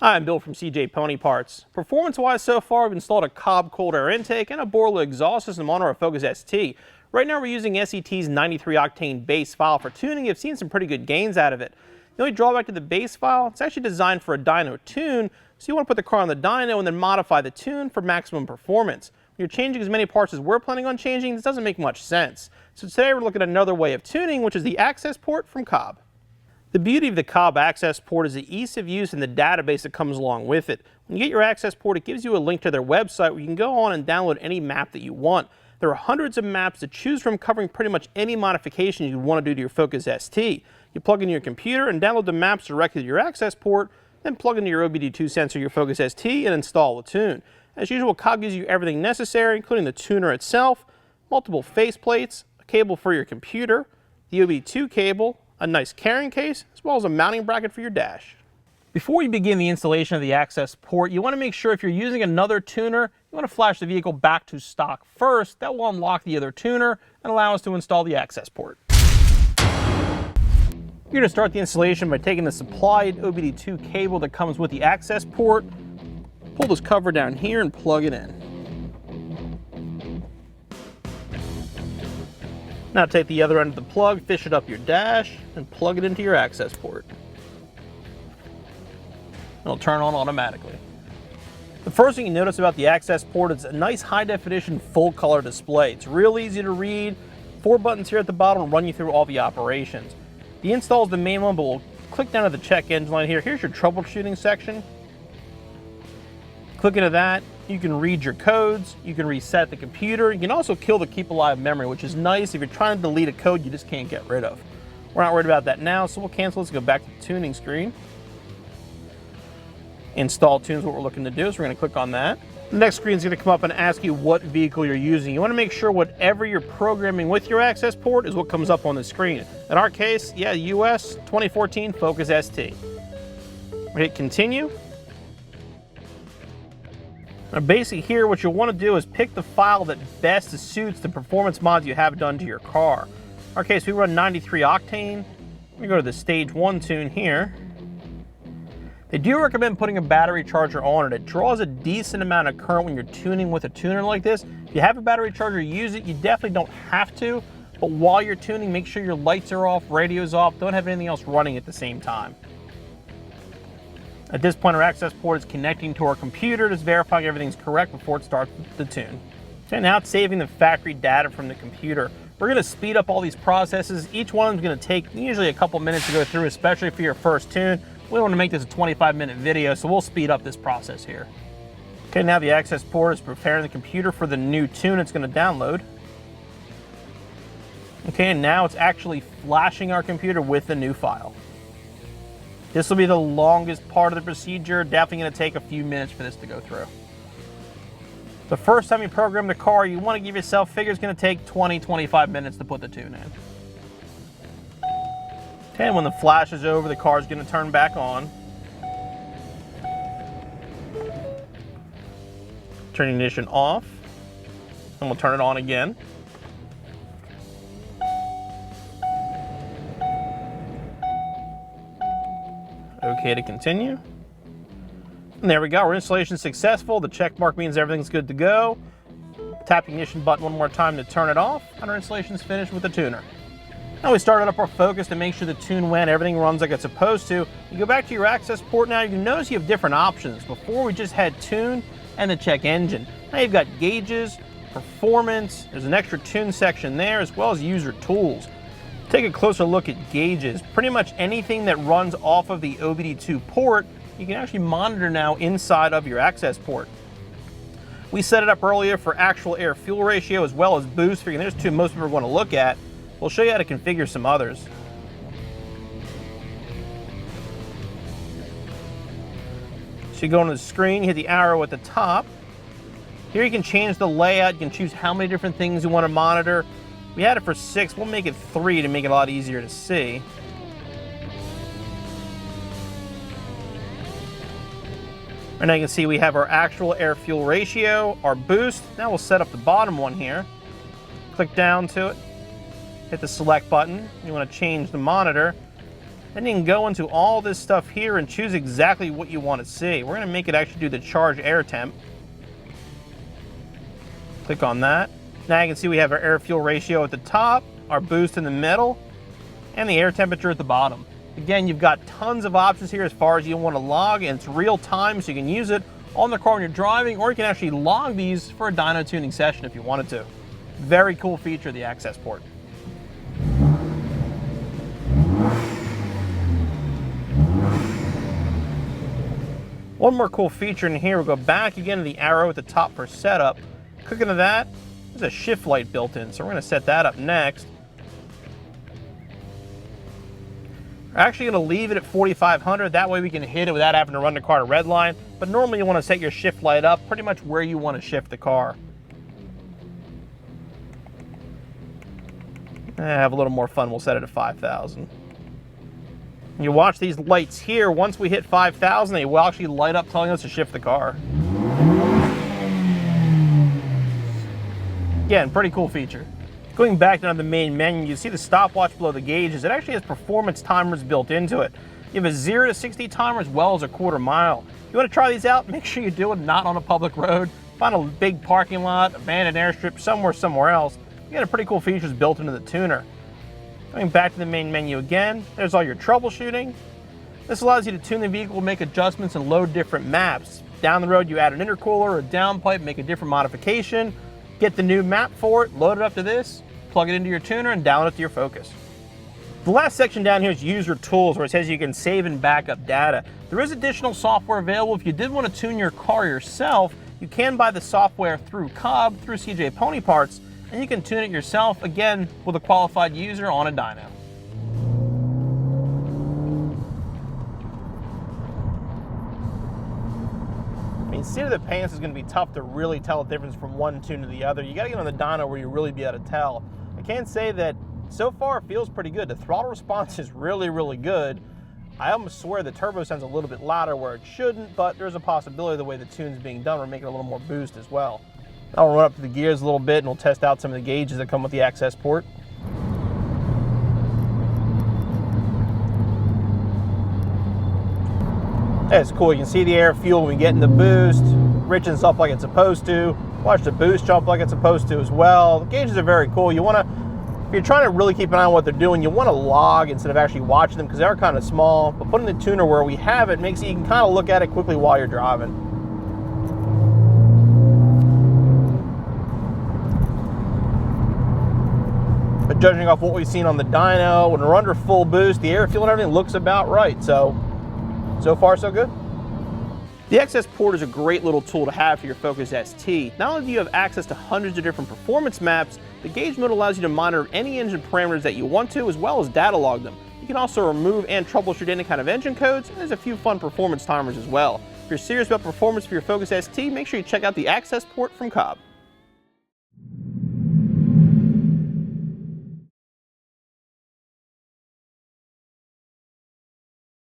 Hi, I'm Bill from CJ Pony Parts. Performance-wise so far, we've installed a COBB cold air intake and a Borla exhaust system on our Focus ST. Right now we're using SET's 93 octane base file for tuning. You've seen some pretty good gains out of it. The only drawback to the base file, it's actually designed for a dyno tune, so you want to put the car on the dyno and then modify the tune for maximum performance. When you're changing as many parts as we're planning on changing, this doesn't make much sense. So today we're looking at another way of tuning, which is the Accessport from COBB. The beauty of the COBB Accessport is the ease of use and the database that comes along with it. When you get your Accessport, it gives you a link to their website where you can go on and download any map that you want. There are hundreds of maps to choose from covering pretty much any modification you want to do to your Focus ST. You plug in your computer and download the maps directly to your Accessport, then plug into your OBD2 sensor your Focus ST and install the tune. As usual, COBB gives you everything necessary, including the tuner itself, multiple faceplates, a cable for your computer, the OBD2 cable, a nice carrying case, as well as a mounting bracket for your dash. Before you begin the installation of the Accessport, you want to make sure if you're using another tuner, you want to flash the vehicle back to stock first. That will unlock the other tuner and allow us to install the Accessport. You're going to start the installation by taking the supplied OBD2 cable that comes with the Accessport, pull this cover down here and plug it in. Now take the other end of the plug, fish it up your dash, and plug it into your Accessport. It'll turn on automatically. The first thing you notice about the Accessport is a nice high-definition full-color display. It's real easy to read. 4 buttons here at the bottom will run you through all the operations. The install is the main one, but we'll click down to the check engine line here. Here's your troubleshooting section. Click into that. You can read your codes, you can reset the computer, you can also kill the keep alive memory, which is nice if you're trying to delete a code you just can't get rid of. We're not worried about that now, so we'll cancel this and go back to the tuning screen. Install tune is what we're looking to do, so we're going to click on that. The next screen is going to come up and ask you what vehicle you're using. You want to make sure whatever you're programming with your Accessport is what comes up on the screen. In our case, yeah, US 2014 Focus ST. We hit continue. Now basically here what you'll want to do is pick the file that best suits the performance mods you have done to your car. In our case we run 93 octane. We go to the stage 1 tune here. They do recommend putting a battery charger on it. It draws a decent amount of current when you're tuning with a tuner like this. If you have a battery charger, use it. You definitely don't have to, but while you're tuning, make sure your lights are off, radio's off, don't have anything else running at the same time. At this point, our Accessport is connecting to our computer, just verifying everything's correct before it starts the tune. Okay, now it's saving the factory data from the computer. We're going to speed up all these processes. Each one is going to take usually a couple minutes to go through, especially for your first tune. We don't want to make this a 25-minute video, so we'll speed up this process here. Okay, now the Accessport is preparing the computer for the new tune it's going to download. Okay, and now it's actually flashing our computer with the new file. This will be the longest part of the procedure. Definitely going to take a few minutes for this to go through. The first time you program the car, you want to give yourself figure it's going to take 20-25 minutes to put the tune in. Okay, and when the flash is over, the car is going to turn back on. Turn ignition off, and we'll turn it on again. Okay to continue. And there we go, our installation is successful. The check mark means everything's good to go. Tap the ignition button one more time to turn it off, and our installation is finished with the tuner. Now we started up our Focus to make sure the tune went, everything runs like it's supposed to. You go back to your Accessport now, you notice you have different options. Before we just had tune and the check engine. Now you've got gauges, performance, there's an extra tune section there, as well as user tools. Take a closer look at gauges. Pretty much anything that runs off of the OBD2 port, you can actually monitor now inside of your Accessport. We set it up earlier for actual air-fuel ratio as well as boost. Figuring there's two most people are going to look at. We'll show you how to configure some others. So you go on the screen, you hit the arrow at the top. Here you can change the layout. You can choose how many different things you want to monitor. We had it for 6, we'll make it 3 to make it a lot easier to see. And now you can see we have our actual air-fuel ratio, our boost. Now we'll set up the bottom one here. Click down to it, hit the select button. You want to change the monitor. Then you can go into all this stuff here and choose exactly what you want to see. We're going to make it actually do the charge air temp. Click on that. Now you can see we have our air-fuel ratio at the top, our boost in the middle, and the air temperature at the bottom. Again, you've got tons of options here as far as you want to log, and it's real time, so you can use it on the car when you're driving, or you can actually log these for a dyno tuning session if you wanted to. Very cool feature of the Accessport. One more cool feature in here, we'll go back again to the arrow at the top for setup. Click into that, there's a shift light built in, so we're going to set that up next. We're actually going to leave it at 4500, that way we can hit it without having to run the car to red line, but normally you want to set your shift light up pretty much where you want to shift the car. Have a little more fun, we'll set it at 5000. You watch these lights here, once we hit 5,000, they will actually light up telling us to shift the car. Again, pretty cool feature. Going back down to the main menu, you see the stopwatch below the gauges. It actually has performance timers built into it. You have a 0 to 60 timer as well as a quarter mile. If you want to try these out, make sure you do it not on a public road. Find a big parking lot, abandoned airstrip, somewhere else. You got a pretty cool features built into the tuner. Going back to the main menu again, there's all your troubleshooting. This allows you to tune the vehicle, make adjustments, and load different maps. Down the road, you add an intercooler or a downpipe, make a different modification, get the new map for it, load it up to this, plug it into your tuner, and download it to your Focus. The last section down here is user tools, where it says you can save and back up data. There is additional software available. If you did want to tune your car yourself, you can buy the software through COBB, through CJ Pony Parts, and you can tune it yourself, again, with a qualified user on a dyno. I mean, seat of the pants is going to be tough to really tell the difference from one tune to the other. You got to get on the dyno where you really be able to tell. I can say that so far it feels pretty good. The throttle response is really good. I almost swear the turbo sounds a little bit louder where it shouldn't, but there's a possibility the way the tune's being done will make it a little more boost as well. I'll run up to the gears a little bit and we'll test out some of the gauges that come with the Accessport. That's cool. You can see the air fuel when we get in the boost, richens up like it's supposed to. Watch the boost jump like it's supposed to as well. The gauges are very cool. You want to, if you're trying to really keep an eye on what they're doing, you want to log instead of actually watching them because they are kind of small. But putting the tuner where we have it makes it you can kind of look at it quickly while you're driving. But judging off what we've seen on the dyno, when we're under full boost, the air fuel and everything looks about right. So far so good. The Accessport is a great little tool to have for your Focus ST. Not only do you have access to hundreds of different performance maps, the gauge mode allows you to monitor any engine parameters that you want to, as well as data log them. You can also remove and troubleshoot any kind of engine codes, and there's a few fun performance timers as well. If you're serious about performance for your Focus ST, make sure you check out the Accessport from COBB.